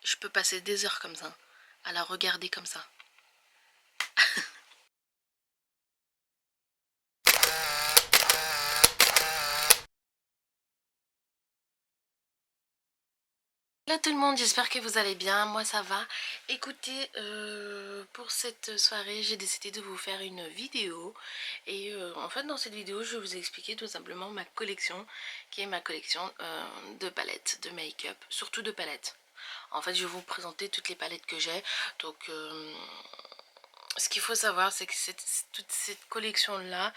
je peux passer des heures comme ça, à la regarder comme ça. Hello tout le monde, j'espère que vous allez bien, moi ça va. Écoutez, pour cette soirée, j'ai décidé de vous faire une vidéo. Et en fait, dans cette vidéo, je vais vous expliquer tout simplement ma collection, qui est ma collection de palettes, de make-up, surtout de palettes. En fait, je vais vous présenter toutes les palettes que j'ai. Donc, ce qu'il faut savoir, c'est que toute cette collection-là,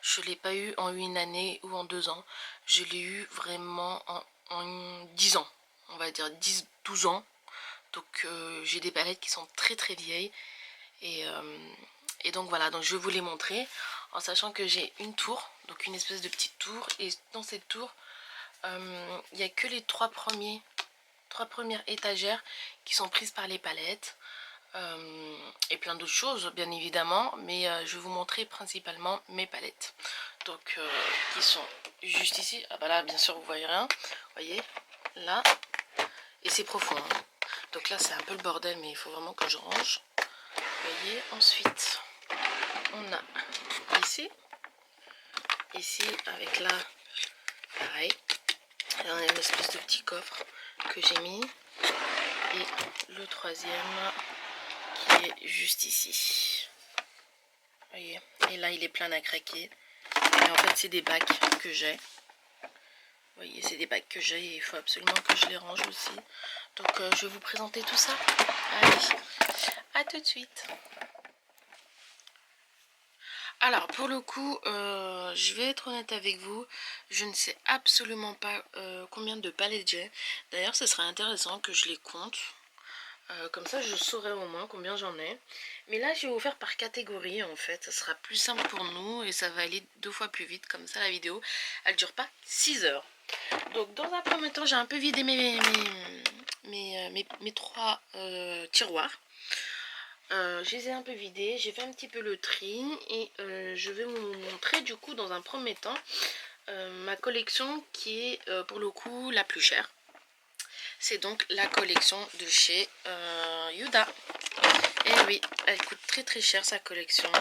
je ne l'ai pas eu en une année ou en 2 ans. Je l'ai eu vraiment en 10 ans. On va dire 10-12 ans. Donc j'ai des palettes qui sont très très vieilles. Et donc voilà, donc je vais vous les montrer. En sachant que j'ai une tour, donc une espèce de petite tour. Et dans cette tour, il n'y a que les trois premières étagères qui sont prises par les palettes. Et plein d'autres choses bien évidemment, mais je vais vous montrer principalement mes palettes, donc qui sont juste ici. Ah bah là bien sûr vous voyez rien, vous voyez là, et c'est profond hein. Donc là c'est un peu le bordel, mais il faut vraiment que je range, vous voyez. Ensuite on a ici avec là pareil, il y a une espèce de petit coffre que j'ai mis, et le troisième qui est juste ici, voyez. Et là il est plein à craquer. Et en fait c'est des bacs que j'ai. Vous voyez, c'est des bacs que j'ai et il faut absolument que je les range aussi. Donc je vais vous présenter tout ça. Allez, à tout de suite. Alors pour le coup, je vais être honnête avec vous, je ne sais absolument pas combien de palettes j'ai. D'ailleurs ce serait intéressant que je les compte. Comme ça je saurai au moins combien j'en ai. Mais là je vais vous faire par catégorie en fait. Ça sera plus simple pour nous et ça va aller 2 fois plus vite. Comme ça la vidéo elle dure pas 6 heures. Donc dans un premier temps j'ai un peu vidé mes 3 tiroirs. Je les ai un peu vidés, j'ai fait un petit peu le tri. Et je vais vous montrer du coup dans un premier temps ma collection qui est pour le coup la plus chère. C'est donc la collection de chez Huda. Et oui, elle coûte très très cher sa collection.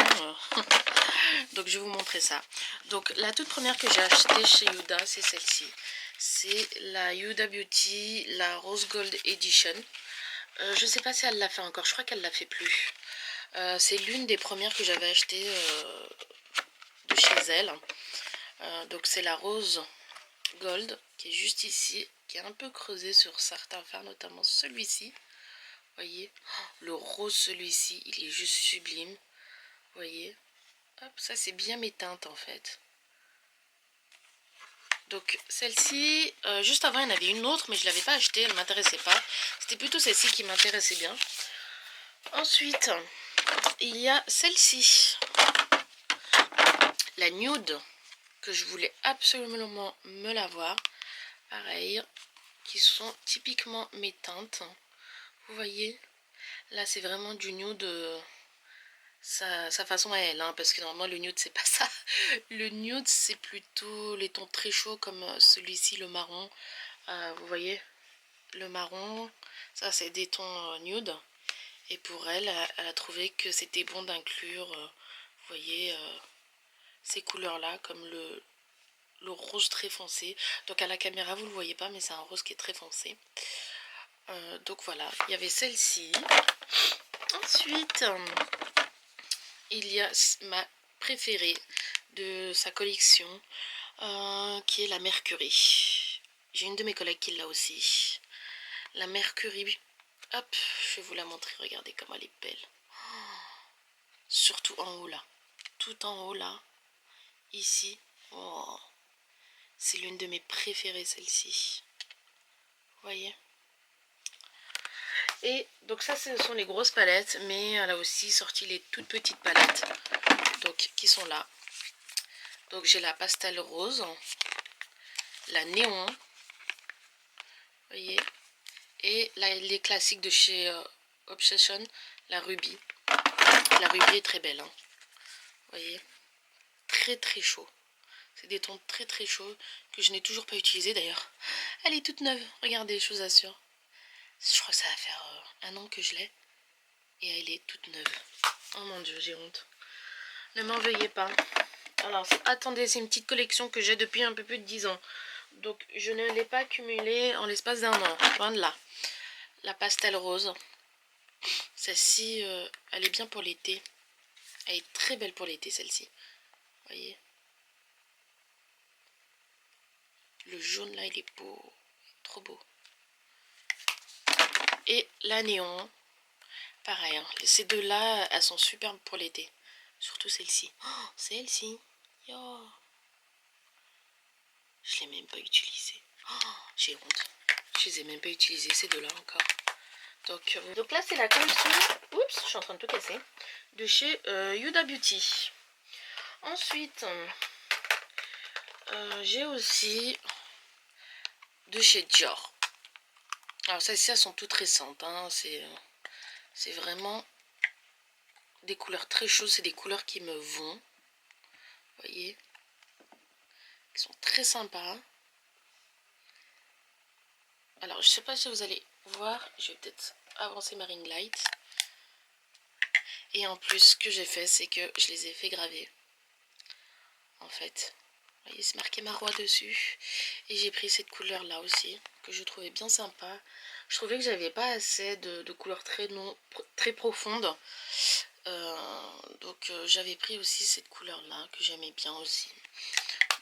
Donc je vais vous montrer ça. Donc la toute première que j'ai achetée chez Huda, c'est celle-ci. C'est la Huda Beauty, la Rose Gold Edition. Je sais pas si elle l'a fait encore, je crois qu'elle l'a fait plus. C'est l'une des premières que j'avais achetées de chez elle. Donc c'est la Rose Gold qui est juste ici, qui est un peu creusée sur certains fards, notamment celui-ci. Voyez, le rose celui-ci, il est juste sublime. Voyez, hop, ça c'est bien mes teintes en fait. Donc celle-ci, juste avant il y en avait une autre, mais je ne l'avais pas achetée, elle ne m'intéressait pas. C'était plutôt celle-ci qui m'intéressait bien. Ensuite, il y a celle-ci, la nude, que je voulais absolument me l'avoir. Pareil, qui sont typiquement mes teintes. Vous voyez, là c'est vraiment du nude, sa façon à elle, hein, parce que normalement le nude c'est pas ça. Le nude c'est plutôt les tons très chauds comme celui-ci, le marron. Vous voyez, le marron, ça c'est des tons nude. Et pour elle, elle a trouvé que c'était bon d'inclure, vous voyez, ces couleurs-là, comme le rose très foncé. Donc à la caméra, vous ne le voyez pas, mais c'est un rose qui est très foncé. Donc voilà, il y avait celle-ci. Ensuite, il y a ma préférée de sa collection, qui est la Mercury. J'ai une de mes collègues qui l'a aussi. La Mercury, hop, je vais vous la montrer, regardez comme elle est belle. Surtout en haut là, tout en haut là, ici, oh, c'est l'une de mes préférées celle-ci. Vous voyez. Et donc ça ce sont les grosses palettes, mais elle a aussi sorti les toutes petites palettes, donc qui sont là. Donc j'ai la pastel rose, la néon, vous voyez, et là les classiques de chez Obsession, la rubis. La rubis est très belle, hein. Vous voyez, très très chaud. C'est des tons très très chauds que je n'ai toujours pas utilisés d'ailleurs. Elle est toute neuve, regardez, je vous assure. Je crois que ça va faire 1 an que je l'ai. Et elle est toute neuve. Oh mon dieu, j'ai honte. Ne m'en veuillez pas. Alors, attendez, c'est une petite collection que j'ai depuis un peu plus de 10 ans. Donc, je ne l'ai pas accumulée en l'espace d'1 an. Loin de là. La pastel rose. Celle-ci, elle est bien pour l'été. Elle est très belle pour l'été, celle-ci. Vous voyez? Le jaune, là, il est beau. Trop beau. Et la néon. Pareil, hein. Ces deux-là, elles sont superbes pour l'été. Surtout celle-ci. Oh, celle-ci. Yo. Je ne l'ai même pas utilisée. Oh, j'ai honte. Je les ai même pas utilisées, ces deux-là encore. Donc là, c'est la collection. Oups, je suis en train de tout casser. De chez Huda Beauty. Ensuite, j'ai aussi de chez Dior. Alors, celles-ci, elles sont toutes récentes. Hein. C'est vraiment des couleurs très chaudes. C'est des couleurs qui me vont. Vous voyez? Qui sont très sympas. Alors, je sais pas si vous allez voir. Je vais peut-être avancer ma ring light. Et en plus, ce que j'ai fait, c'est que je les ai fait graver. En fait. Vous voyez, c'est marqué Marois dessus. Et j'ai pris cette couleur-là aussi, que je trouvais bien sympa. Je trouvais que j'avais pas assez de couleurs très profondes. Donc, j'avais pris aussi cette couleur-là, que j'aimais bien aussi.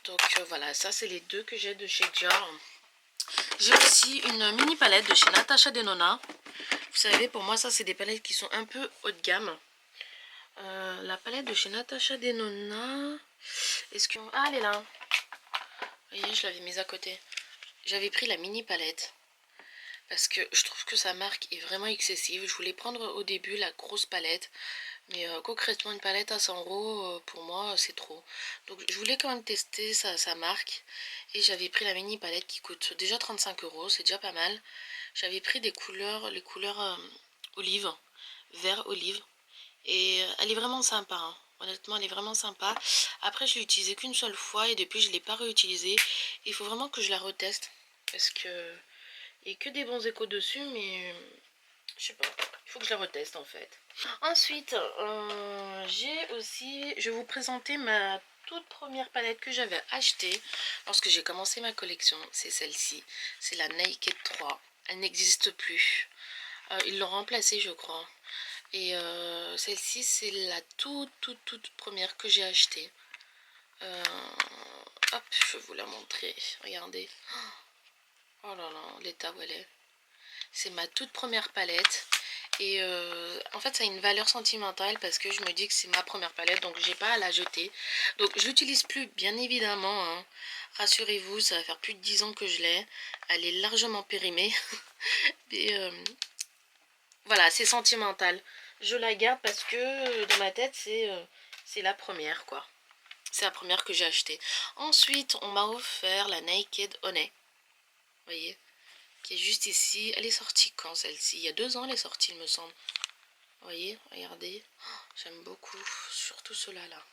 Donc, voilà, ça, c'est les deux que j'ai de chez Dior. J'ai aussi une mini palette de chez Natasha Denona. Vous savez, pour moi, ça, c'est des palettes qui sont un peu haut de gamme. La palette de chez Natasha Denona. Est-ce que... Ah, elle est là. Vous voyez, je l'avais mise à côté. J'avais pris la mini palette. Parce que je trouve que sa marque est vraiment excessive. Je voulais prendre au début la grosse palette. Mais concrètement, une palette à 100 €, pour moi, c'est trop. Donc, je voulais quand même tester sa marque. Et j'avais pris la mini palette qui coûte déjà 35 €. C'est déjà pas mal. J'avais pris des couleurs, les couleurs olive, vert olive. Et elle est vraiment sympa. Hein. Honnêtement, elle est vraiment sympa. Après, je l'ai utilisée qu'une seule fois. Et depuis, je ne l'ai pas réutilisée. Il faut vraiment que je la reteste. Parce que... il n'y a que des bons échos dessus. Mais... je sais pas. Il faut que je la reteste en fait. Ensuite, j'ai aussi... je vais vous présenter ma toute première palette que j'avais achetée lorsque j'ai commencé ma collection. C'est celle-ci. C'est la Naked 3. Elle n'existe plus. Ils l'ont remplacée, je crois. Et celle-ci, c'est la toute première que j'ai achetée. Hop, je vais vous la montrer. Regardez. Oh là là, l'état où elle est. C'est ma toute première palette. Et en fait, ça a une valeur sentimentale parce que je me dis que c'est ma première palette, donc j'ai pas à la jeter. Donc je l'utilise plus, bien évidemment. Hein. Rassurez-vous, ça va faire plus de 10 ans que je l'ai. Elle est largement périmée. Et voilà, c'est sentimental. Je la garde parce que dans ma tête, c'est la première, quoi. C'est la première que j'ai achetée. Ensuite, on m'a offert la Naked Honey. Vous voyez, qui est juste ici. Elle est sortie quand, celle-ci? Il y a 2 ans, elle est sortie, il me semble. Vous voyez, regardez. Oh, j'aime beaucoup. Surtout ceux-là, là.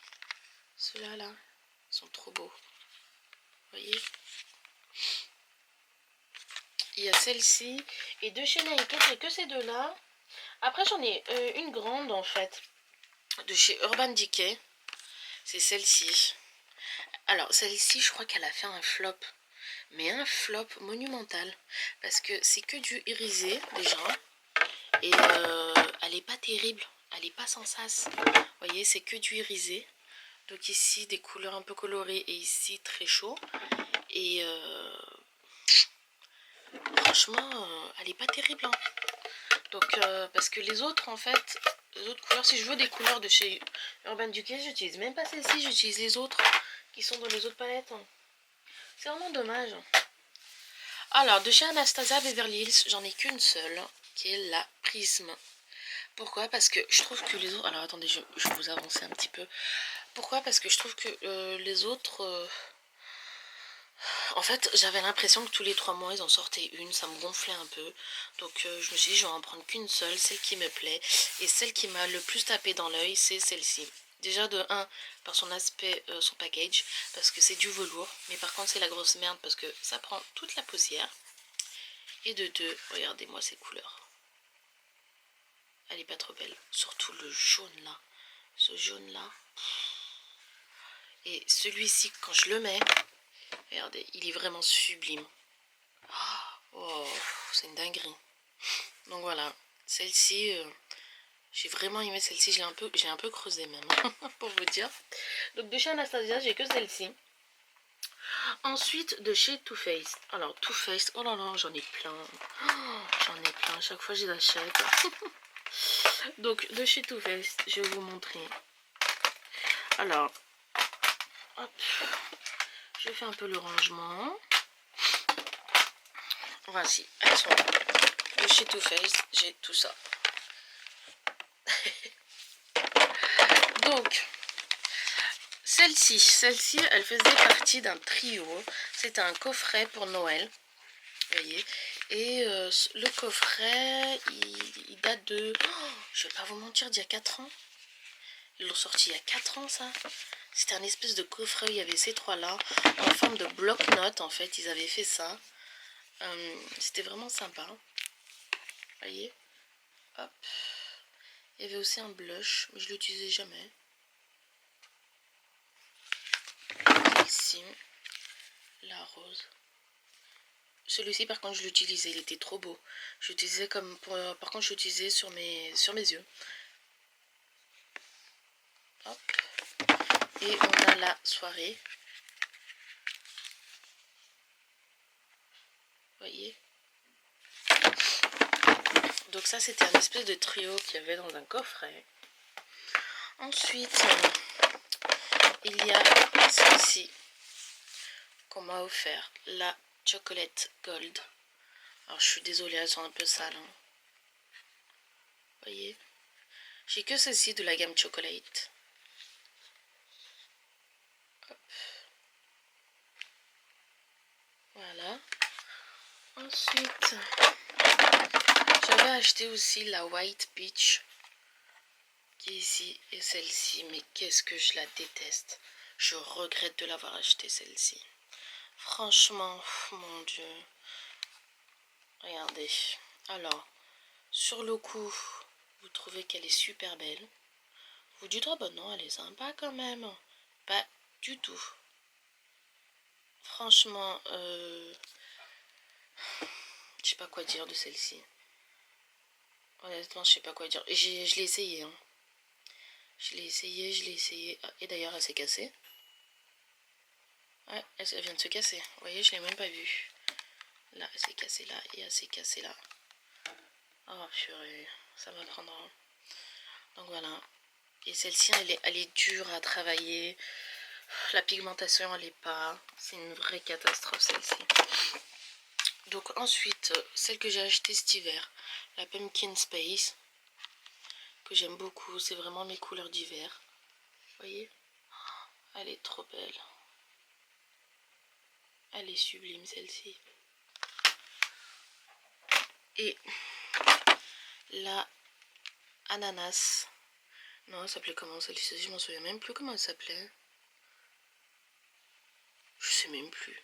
Ceux-là, là, ils sont trop beaux. Vous voyez. Il y a celle-ci. Et de chez Naked, j'ai que ces deux-là. Après, j'en ai une grande, en fait. De chez Urban Decay. C'est celle-ci. Alors, celle-ci, je crois qu'elle a fait un flop. Mais un flop monumental. Parce que c'est que du irisé, déjà. Et elle n'est pas terrible. Elle n'est pas sans sas. Vous voyez, c'est que du irisé. Donc ici, des couleurs un peu colorées. Et ici, très chaud. Et franchement, elle n'est pas terrible. Hein. Donc, parce que les autres, en fait, les autres couleurs, si je veux des couleurs de chez Urban Decay, j'utilise même pas celle-ci, j'utilise les autres qui sont dans les autres palettes. C'est vraiment dommage. Alors, de chez Anastasia Beverly Hills, j'en ai qu'une seule, qui est la Prisme. Pourquoi? Parce que je trouve que les autres... Alors, attendez, je vais vous avancer un petit peu. Pourquoi? Parce que je trouve que les autres... En fait, j'avais l'impression que tous les 3 mois, ils en sortaient une. Ça me gonflait un peu. Donc, je me suis dit, je vais en prendre qu'une seule, celle qui me plaît. Et celle qui m'a le plus tapé dans l'œil, c'est celle-ci. Déjà de 1, par son aspect, son package, parce que c'est du velours. Mais par contre, c'est la grosse merde parce que ça prend toute la poussière. Et de deux, regardez-moi ces couleurs. Elle est pas trop belle. Surtout le jaune là. Ce jaune là. Et celui-ci, quand je le mets, regardez, il est vraiment sublime. Oh, c'est une dinguerie. Donc voilà, celle-ci, j'ai vraiment aimé celle-ci. J'ai un peu creusé même, pour vous dire. Donc de chez Anastasia, j'ai que celle-ci. Ensuite, de chez Too Faced. Alors, Too Faced, oh là là, j'en ai plein. Oh, j'en ai plein, à chaque fois je les achète. Donc, de chez Too Faced, je vais vous montrer. Alors, hop, je fais un peu le rangement. Voici, elles sont là. De chez Too Faced, j'ai tout ça. Donc, celle-ci, elle faisait partie d'un trio. C'était un coffret pour Noël. Vous voyez. Et le coffret, il date de... Oh, je vais pas vous mentir, d'il y a 4 ans. Ils l'ont sorti il y a 4 ans, ça. C'était un espèce de coffret où il y avait ces trois-là. En forme de bloc-notes, en fait. Ils avaient fait ça. C'était vraiment sympa. Vous voyez. Hop. Il y avait aussi un blush, mais je l'utilisais jamais. Ici. La rose. Celui-ci, par contre, je l'utilisais. Il était trop beau. Je l'utilisais comme... par contre, je l'utilisais sur mes yeux. Hop. Et on a la soirée. Vous voyez. Donc ça, c'était un espèce de trio qu'il y avait dans un coffret. Ensuite, il y a celle-ci qu'on m'a offert. La Chocolate Gold. Alors, je suis désolée, elles sont un peu sales. Hein. Vous voyez. J'ai que celle-ci de la gamme Chocolate. Hop. Voilà. Ensuite, j'avais acheté aussi la White Peach qui est ici et celle-ci. Mais qu'est-ce que je la déteste. Je regrette de l'avoir acheté celle-ci. Franchement, mon Dieu. Regardez. Alors, sur le coup, vous trouvez qu'elle est super belle. Vous dites, oh bah non, elle est sympa quand même. Pas du tout. Franchement, je sais pas quoi dire de celle-ci. Honnêtement, je sais pas quoi dire. Je l'ai essayé. Hein. Je l'ai essayé. Ah, et d'ailleurs, elle s'est cassée. Ouais, elle vient de se casser. Vous voyez, je l'ai même pas vue. Là, elle s'est cassée là et elle s'est cassée là. Oh purée, ça m'apprendra. Donc voilà. Et celle-ci, elle est dure à travailler. La pigmentation, elle est pas. C'est une vraie catastrophe, celle-ci. Donc ensuite, celle que j'ai achetée cet hiver, la Pumpkin Space, que j'aime beaucoup. C'est vraiment mes couleurs d'hiver. Vous voyez, elle est trop belle. Elle est sublime, celle-ci. Et la Ananas. Non, elle s'appelait comment celle-ci? Je m'en souviens même plus comment elle s'appelait. Je sais même plus.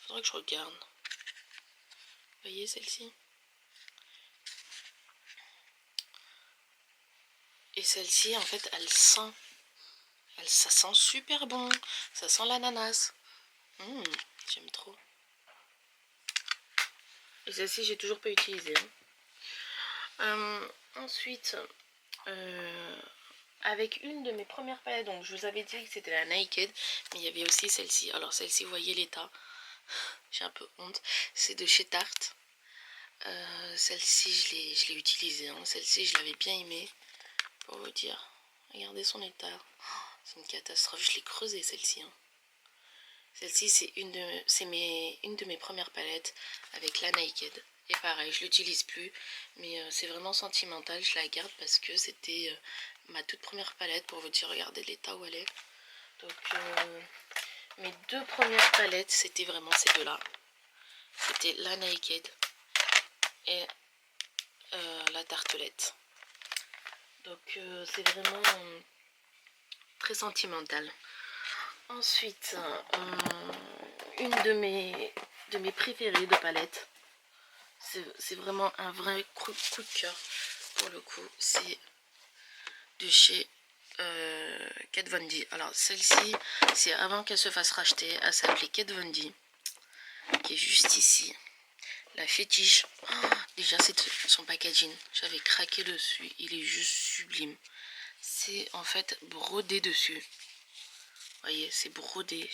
Faudrait que je regarde. Vous voyez celle-ci? Et celle-ci, en fait, elle sent. Ça sent super bon. Ça sent l'ananas. J'aime trop. Et celle-ci, j'ai toujours pas utilisé. Ensuite, avec une de mes premières palettes, donc je vous avais dit que c'était la Naked, mais il y avait aussi celle-ci. Alors celle-ci, vous voyez l'état. J'ai un peu honte. C'est de chez Tarte. Celle-ci, je l'ai utilisée. Hein. Celle-ci, je l'avais bien aimée. Pour vous dire. Regardez son état. Oh, c'est une catastrophe. Je l'ai creusée, celle-ci. Hein. Celle-ci, c'est une de mes premières palettes avec la Naked. Et pareil, je l'utilise plus. Mais c'est vraiment sentimental. Je la garde parce que c'était ma toute première palette. Pour vous dire, regardez l'état où elle est. Donc, mes deux premières palettes, c'était vraiment ces deux-là. C'était la Naked et la tartelette. Donc c'est vraiment très sentimental. Ensuite, une de mes préférées de palette, C'est vraiment un vrai coup de cœur pour le coup. C'est de chez Kat Von D. Alors celle-ci, c'est avant qu'elle se fasse racheter. Elle s'appelait Kat Von D, qui est juste ici. La fétiche. Oh, déjà c'est son packaging. J'avais craqué dessus. Il est juste sublime. C'est en fait brodé dessus. Vous voyez, c'est brodé.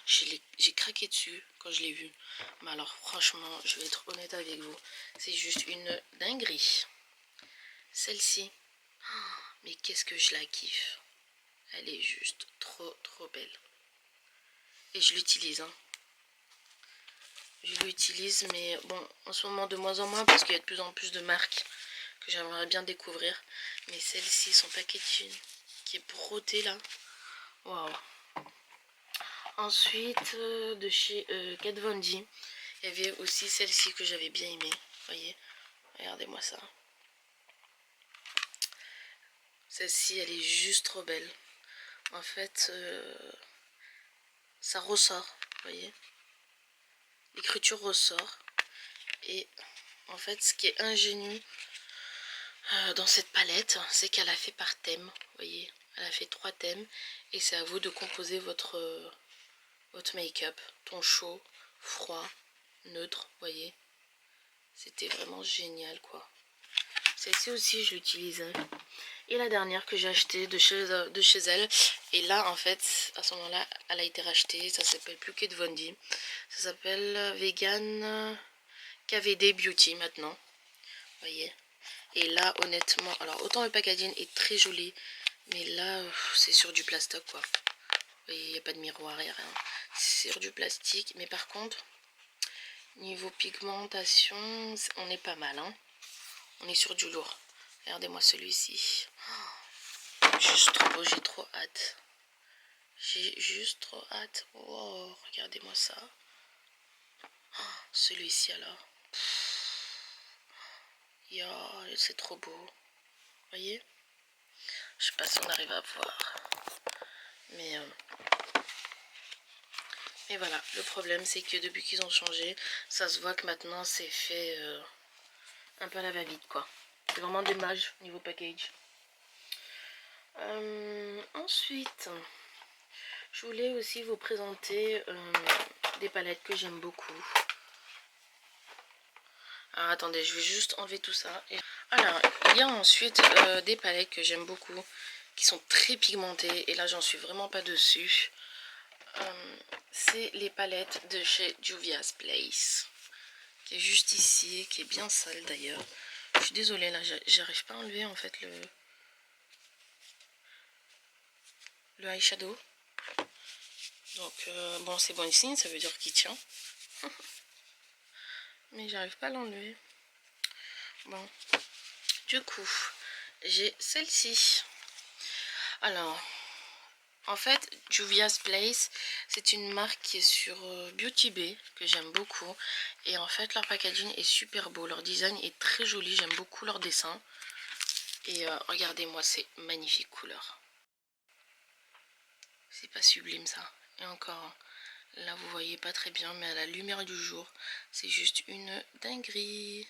J'ai craqué dessus quand je l'ai vu. Mais alors franchement, je vais être honnête avec vous. C'est juste une dinguerie. Celle-ci. Oh, mais qu'est-ce que je la kiffe. Elle est juste trop belle. Et je l'utilise. Hein. Je l'utilise, mais bon, en ce moment de moins en moins, parce qu'il y a de plus en plus de marques que j'aimerais bien découvrir. Mais celle-ci, son packaging qui est brodé là. Waouh. Ensuite, de chez Kat Von D, il y avait aussi celle-ci que j'avais bien aimée. Vous voyez, regardez-moi ça. Celle-ci, elle est juste trop belle. En fait, ça ressort, vous voyez. L'écriture ressort. Et en fait, ce qui est ingénieux dans cette palette, c'est qu'elle a fait par thème. Vous voyez, elle a fait 3 thèmes. Et c'est à vous de composer votre make-up. Ton chaud, froid, neutre, vous voyez. C'était vraiment génial, quoi. Celle-ci aussi, je l'utilisais. Et la dernière que j'ai achetée de chez elle. Et là, en fait, à ce moment-là, elle a été rachetée. Ça s'appelle plus Kat Von D. Ça s'appelle Vegan KVD Beauty maintenant. Vous voyez. Et là, honnêtement, alors autant le packaging est très joli. Mais là, c'est sur du plastique, quoi. Vous voyez, il n'y a pas de miroir, il n'y a rien. C'est sur du plastique. Mais par contre, niveau pigmentation, on est pas mal, hein. On est sur du lourd. Regardez-moi celui-ci. Oh, juste trop beau, j'ai trop hâte. J'ai juste trop hâte. Oh, regardez-moi ça. Oh, celui-ci alors. Yo, c'est trop beau. Vous voyez? Je sais pas si on arrive à voir. Mais voilà, le problème c'est que depuis qu'ils ont changé, ça se voit que maintenant c'est fait un peu à la va-vite, quoi. C'est vraiment dommage niveau package. Ensuite, je voulais aussi vous présenter des palettes que j'aime beaucoup. Alors attendez, je vais juste enlever tout ça. Alors, il y a ensuite des palettes que j'aime beaucoup, qui sont très pigmentées, et là j'en suis vraiment pas dessus. C'est les palettes de chez Juvia's Place, qui est juste ici, qui est bien sale d'ailleurs. Je suis désolée, là j'arrive pas à enlever en fait le eyeshadow. Donc bon, c'est bon signe, ça veut dire qu'il tient. Mais j'arrive pas à l'enlever. Bon, du coup, j'ai celle-ci. Alors, en fait, Juvia's Place, c'est une marque qui est sur Beauty Bay, que j'aime beaucoup. Et en fait, leur packaging est super beau. Leur design est très joli. J'aime beaucoup leur dessin. Et regardez-moi ces magnifiques couleurs. C'est pas sublime ça. Et encore, là vous voyez pas très bien, mais à la lumière du jour, c'est juste une dinguerie.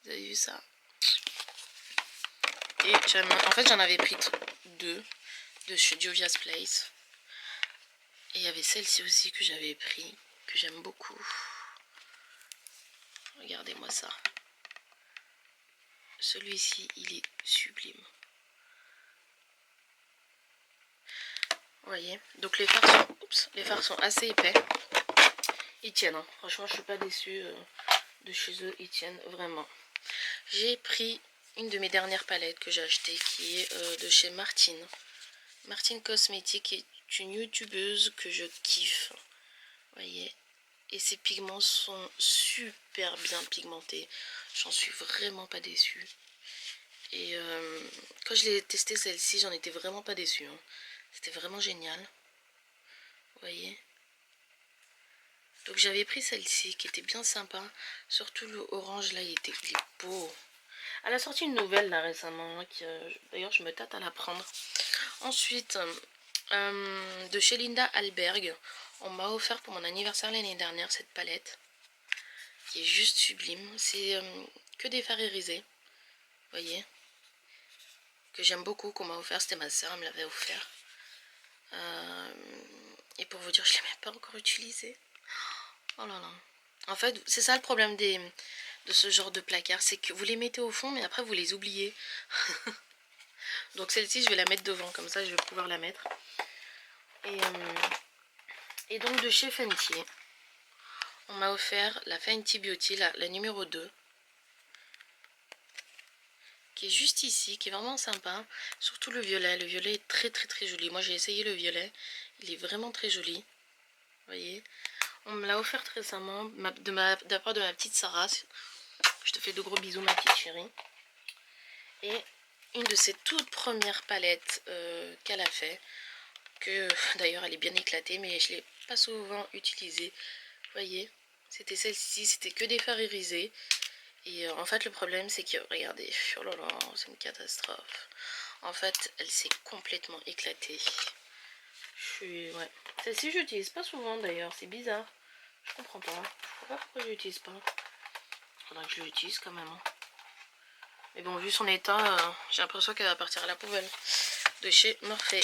Vous avez vu ça? Et en fait, j'en avais pris 2 de chez Juvia's Place. Et il y avait celle-ci aussi que j'avais pris, que j'aime beaucoup. Regardez-moi ça. Celui-ci, il est sublime. Vous voyez? Donc les fards sont assez épais. Ils tiennent, hein. Franchement, je suis pas déçue de chez eux. Ils tiennent vraiment. J'ai pris une de mes dernières palettes que j'ai achetée, qui est de chez Martine. Martine Cosmétique est une youtubeuse que je kiffe. Vous voyez? Et ses pigments sont super bien pigmentés. J'en suis vraiment pas déçue. Et quand je l'ai testé celle-ci, j'en étais vraiment pas déçue. Hein. C'était vraiment génial. Vous voyez? Donc j'avais pris celle-ci qui était bien sympa. Surtout le orange là, il est beau. Elle a sorti une nouvelle là récemment. D'ailleurs je me tâte à la prendre. Ensuite, de chez Linda Alberg, on m'a offert pour mon anniversaire l'année dernière cette palette. qui est juste sublime. C'est que des fards irisés, vous voyez, que j'aime beaucoup, qu'on m'a offert. C'était ma soeur, elle me l'avait offert. Et pour vous dire, je ne l'ai même pas encore utilisé. Oh là là. En fait, c'est ça le problème de ce genre de placard, c'est que vous les mettez au fond, mais après vous les oubliez. Donc celle-ci, je vais la mettre devant, comme ça je vais pouvoir la mettre. Et donc de chez Fenty, on m'a offert la Fenty Beauty, la numéro 2. Qui est juste ici, qui est vraiment sympa. Surtout le violet est très très très joli. Moi j'ai essayé le violet, il est vraiment très joli. Vous voyez, on me l'a offert récemment de la part de ma petite Sarah. Je te fais de gros bisous ma petite chérie. Et une de ses toutes premières palettes qu'elle a fait, que d'ailleurs elle est bien éclatée, mais je ne l'ai pas souvent utilisée. Vous voyez, c'était celle-ci, c'était que des fards irisés. Et en fait le problème c'est que, regardez, oh là là, c'est une catastrophe. En fait elle s'est complètement éclatée. Ouais. Celle-ci je l'utilise pas souvent d'ailleurs, c'est bizarre. Je comprends pas. Je comprends pas pourquoi je l'utilise pas. Faudrait que je l'utilise quand même. Mais bon, vu son état, j'ai l'impression qu'elle va partir à la poubelle. De chez Morphe.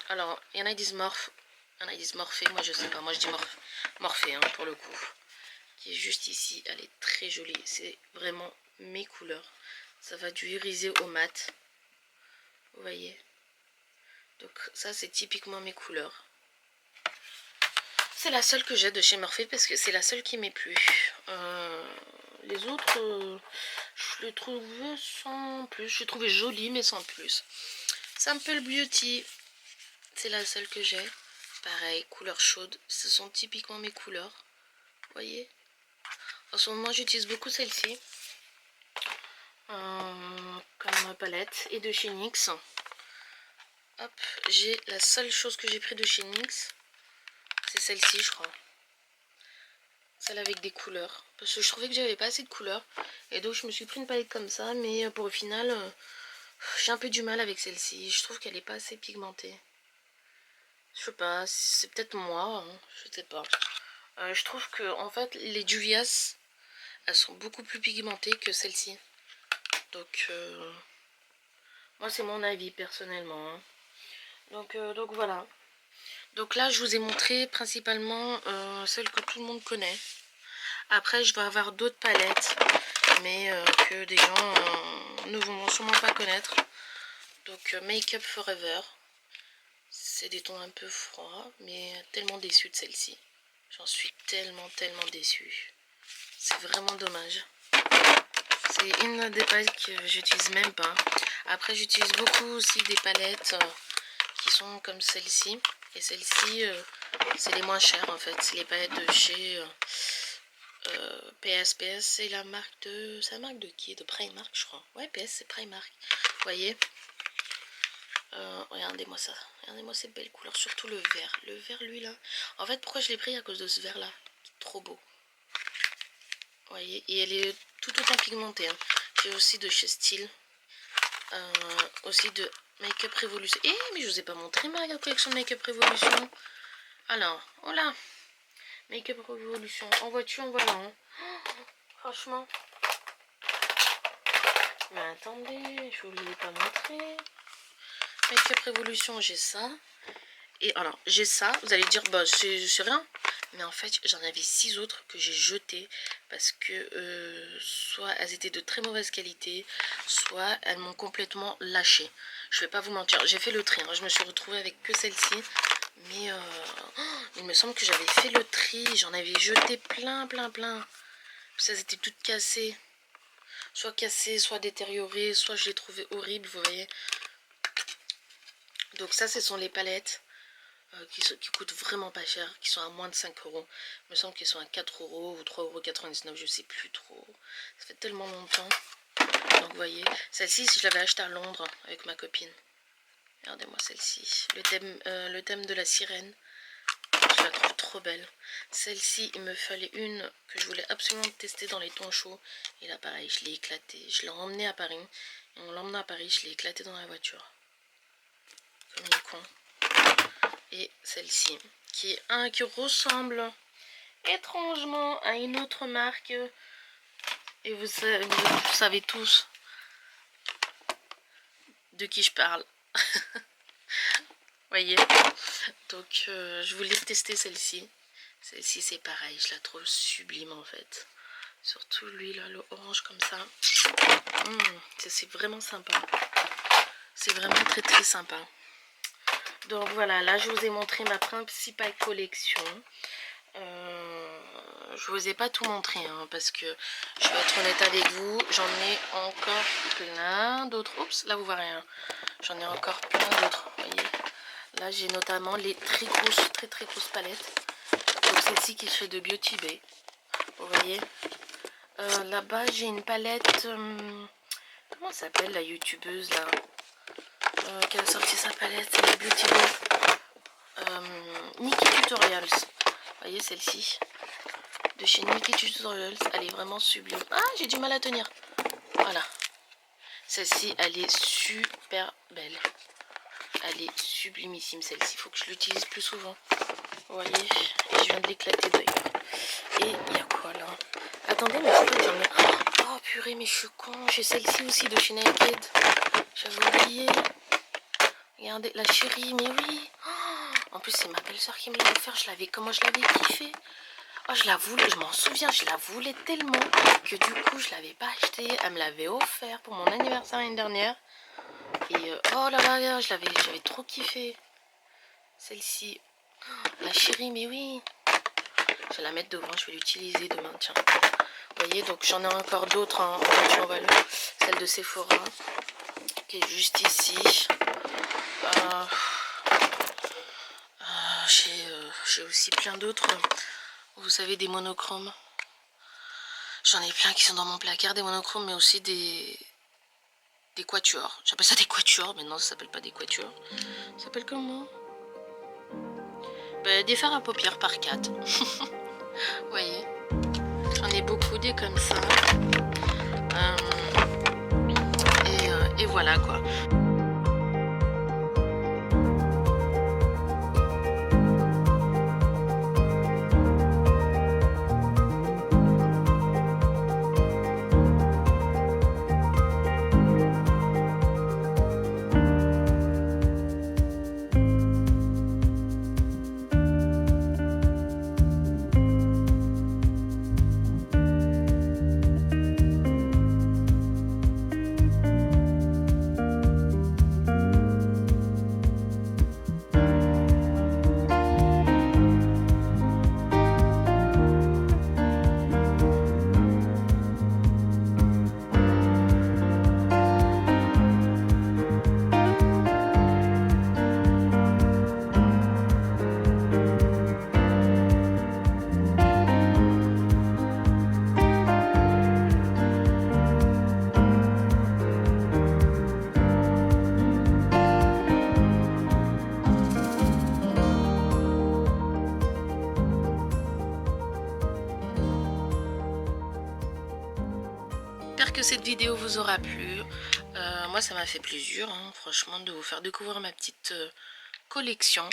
Alors, il y en a qui disent Morphe. Il y en a qui disent Morphe. Moi je sais pas, moi je dis Morphe hein, pour le coup. Qui est juste ici, elle est très jolie. C'est vraiment mes couleurs. Ça va du irisé au mat. Vous voyez. Donc ça c'est typiquement mes couleurs. C'est la seule que j'ai de chez Morphe parce que c'est la seule qui m'est plu. Les autres, je les trouvais sans plus. Je les trouvais jolies mais sans plus. Simple Beauty, c'est la seule que j'ai. Pareil, couleur chaude. Ce sont typiquement mes couleurs. Vous voyez. En ce moment, j'utilise beaucoup celle-ci. Comme palette. Et de chez NYX. Hop, j'ai la seule chose que j'ai pris de chez NYX. C'est celle-ci, je crois. Celle avec des couleurs. Parce que je trouvais que j'avais pas assez de couleurs. Et donc, je me suis pris une palette comme ça. Mais pour le final, j'ai un peu du mal avec celle-ci. Je trouve qu'elle est pas assez pigmentée. Je sais pas, c'est peut-être moi. Hein, je sais pas. Je trouve que, en fait, les Juvia's, elles sont beaucoup plus pigmentées que celle-ci. Donc, moi, c'est mon avis personnellement. Hein. Donc voilà. Donc là, je vous ai montré principalement celles que tout le monde connaît. Après, je vais avoir d'autres palettes, mais que des gens ne vont sûrement pas connaître. Donc, Make Up Forever. C'est des tons un peu froids, mais tellement déçue de celle-ci. J'en suis tellement déçue. C'est vraiment dommage. C'est une des palettes que j'utilise même pas. Après, j'utilise beaucoup aussi des palettes qui sont comme celle-ci. Et celle-ci, c'est les moins chères en fait. C'est les palettes de chez PS. PS, c'est la marque de... C'est la marque de qui? De Primark, je crois. Ouais, PS, c'est Primark. Vous voyez, regardez-moi ça. Regardez-moi ces belles couleurs. Surtout le vert. Le vert, lui, là. En fait, pourquoi je l'ai pris? À cause de ce vert-là. Trop beau. Vous voyez, et elle est tout autant pigmentée. Hein. J'ai aussi de chez Style. Aussi de Make Up Revolution. Eh, mais je vous ai pas montré ma collection de Make Up Revolution. Alors, voilà. Make Up Revolution. En voiture, en voilà. Hein. Oh, franchement. Mais attendez, je vous l'ai pas montré. Make Up Revolution, j'ai ça. Et alors, j'ai ça. Vous allez dire, bah, c'est rien. Mais en fait, j'en avais 6 autres que j'ai jetées parce que soit elles étaient de très mauvaise qualité, soit elles m'ont complètement lâché. Je vais pas vous mentir, j'ai fait le tri. Hein. Je me suis retrouvée avec que celle-ci. Mais il me semble que j'avais fait le tri. J'en avais jeté plein. Ça, c'était toutes cassées. Soit cassées, soit détériorées, soit je les trouvais horribles, vous voyez. Donc ça, ce sont les palettes. Qui coûtent vraiment pas cher, qui sont à moins de 5 euros. Il me semble qu'ils sont à 4 euros ou 3,99 €, je sais plus trop. Ça fait tellement longtemps. Donc vous voyez, celle-ci, je l'avais achetée à Londres avec ma copine. Regardez-moi celle-ci, le thème de la sirène. Je la trouve trop belle. Celle-ci, il me fallait une que je voulais absolument tester dans les tons chauds. Et là, pareil, je l'ai éclatée. Je l'ai emmenée à Paris. Et en l'emmenant à Paris, je l'ai éclatée dans la voiture. Comme une con. Et celle-ci qui ressemble étrangement à une autre marque. Et vous savez tous de qui je parle. Voyez, donc je voulais tester celle-ci. Celle-ci c'est pareil, je la trouve sublime en fait. Surtout lui là, le orange comme ça. C'est vraiment sympa. C'est vraiment très très sympa. Donc voilà, là je vous ai montré ma principale collection. Je vous ai pas tout montré hein, parce que je vais être honnête avec vous, j'en ai encore plein d'autres. Oups, là vous voyez rien. J'en ai encore plein d'autres. Voyez. Là j'ai notamment les très grosses palettes. Donc celle-ci qui fait de Beauty Bay. Vous voyez. Là-bas j'ai une palette. Comment s'appelle la youtubeuse là qui a sorti sa palette, c'est la Beauty Bay. Nikki Tutorials. Vous voyez celle-ci de chez Nikki Tutorials, elle est vraiment sublime. Ah, j'ai du mal à tenir. Voilà. Celle-ci, elle est super belle. Elle est sublimissime celle-ci. Il faut que je l'utilise plus souvent. Vous voyez, et je viens de l'éclater d'ailleurs. Et il y a quoi là? Attendez, mais c'est pas j'en ai. Oh purée, mais je suis con. J'ai celle-ci aussi de chez Naked. J'avais oublié. Regardez, la chérie, mais oui. Oh, en plus, c'est ma belle-soeur qui me l'a offert. Comment je l'avais kiffé. Oh, je la voulais, je m'en souviens, je la voulais tellement que du coup, je l'avais pas acheté. Elle me l'avait offert pour mon anniversaire l'année dernière. Et oh là là, j'avais trop kiffé. Celle-ci. Oh, la chérie, mais oui. Je vais la mettre devant, je vais l'utiliser demain, tiens. Vous voyez, donc j'en ai encore d'autres en voiture valeur. Celle de Sephora, qui est juste ici. J'ai aussi plein d'autres. Vous savez, des monochromes. J'en ai plein qui sont dans mon placard, des monochromes, mais aussi des quatuors. J'appelle ça des quatuors, mais non, ça s'appelle pas des quatuors. Ça s'appelle comment? Des fards à paupières par 4. Vous voyez, j'en ai beaucoup des comme ça. Et voilà quoi. J'espère que cette vidéo vous aura plu. Moi ça m'a fait plaisir hein, franchement de vous faire découvrir ma petite collection.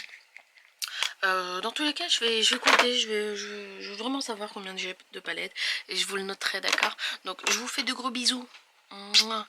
Dans tous les cas je vais compter, je veux vraiment savoir combien j'ai de palettes et je vous le noterai, d'accord? Donc je vous fais de gros bisous. Mouah.